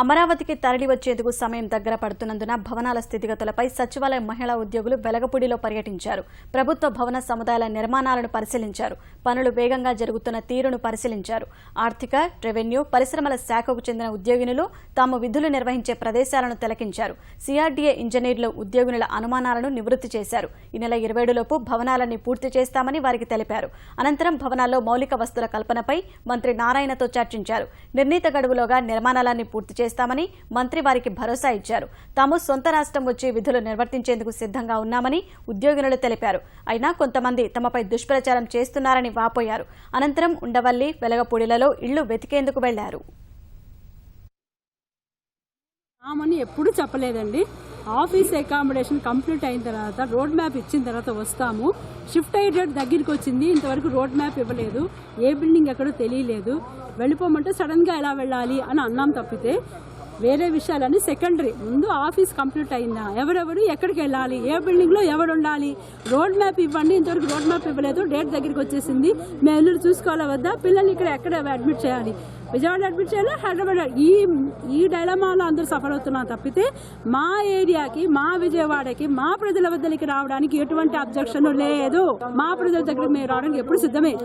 అమరావతికి తరలి వచ్చేందుకు సమయం దగ్గర పడుతున్నందున భవనాల స్థితిగతులపై సచివాలయ మహిళా ఉద్యోగులు వెలగపూడిలో పర్యటించారు. ప్రభుత్వ భవన సముదాయాల నిర్మాణాలను పరిశీలించారు. పనులు వేగంగా జరుగుతున్న తీరును పరిశీలించారు. ఆర్థిక, రెవెన్యూ, పరిశ్రమల శాఖకు చెందిన ఉద్యోగినులు తాము విధులు నిర్వహించే ప్రదేశాలను తిలకించారు. సిఆర్డీఏ ఇంజనీర్లు ఉద్యోగినుల అనుమానాలను నివృత్తి చేశారు. ఈ నెల 27లోపు భవనాలన్నీ పూర్తి చేస్తామని వారికి తెలిపారు. అనంతరం భవనాల్లో మౌలిక వస్తుల కల్పనపై మంత్రి నారాయణతో చర్చించారు. నిర్ణీత గడువులోగా నిర్మాణాలన్నీ పూర్తి చేస్తామని మంత్రి వారికి భరోసా ఇచ్చారు. తాము సొంత రాష్ట్రం వచ్చి విధులు నిర్వర్తించేందుకు సిద్ధంగా ఉన్నామని ఉద్యోగినులు తెలిపారు. అయినా కొంతమంది తమపై దుష్ప్రచారం చేస్తున్నారని వాపోయారు. అనంతరం ఉండవల్లి, వెలగపూడిలలో ఇళ్లు వెతికేందుకు వెళ్లారు. ఎప్పుడు చెప్పలేదండి. ఆఫీస్ అకామిడేషన్ కంప్లీట్ అయిన తర్వాత రోడ్ మ్యాప్ ఇచ్చిన తర్వాత వస్తాము. షిఫ్ట్ అయ్యే దగ్గరికి వచ్చింది, ఇంతవరకు రోడ్ మ్యాప్ ఇవ్వలేదు. ఏ బిల్డింగ్ ఎక్కడో తెలియలేదు. వెళ్ళిపోమంటే సడన్గా ఎలా వెళ్ళాలి అని అన్నాం తప్పితే వేరే విషయాలని సెకండరీ. ముందు ఆఫీస్ కంప్లీట్ అయిందా, ఎవరెవరు ఎక్కడికి వెళ్ళాలి, ఏ బిల్డింగ్లో ఎవరు ఉండాలి, రోడ్ మ్యాప్ ఇవ్వండి. ఇంతవరకు రోడ్ మ్యాప్ ఇవ్వలేదు. డేట్ దగ్గరికి వచ్చేసింది. మేము ఎల్లుండి చూసుకోవాలా వద్దా, పిల్లల్ని ఎక్కడ అడ్మిట్ చేయాలి, విజయవాడ అడ్మిట్ చేయాలి, హైదరాబాద్. ఈ డైలమాలో అందరూ సఫర్ అవుతున్నారు తప్పితే మా ఏరియాకి, మా విజయవాడకి, మా ప్రజల వద్దరికి రావడానికి ఎటువంటి అబ్జెక్షన్ లేదు. మా ప్రజల దగ్గరికి మేము రావడానికి ఎప్పుడు సిద్ధమే.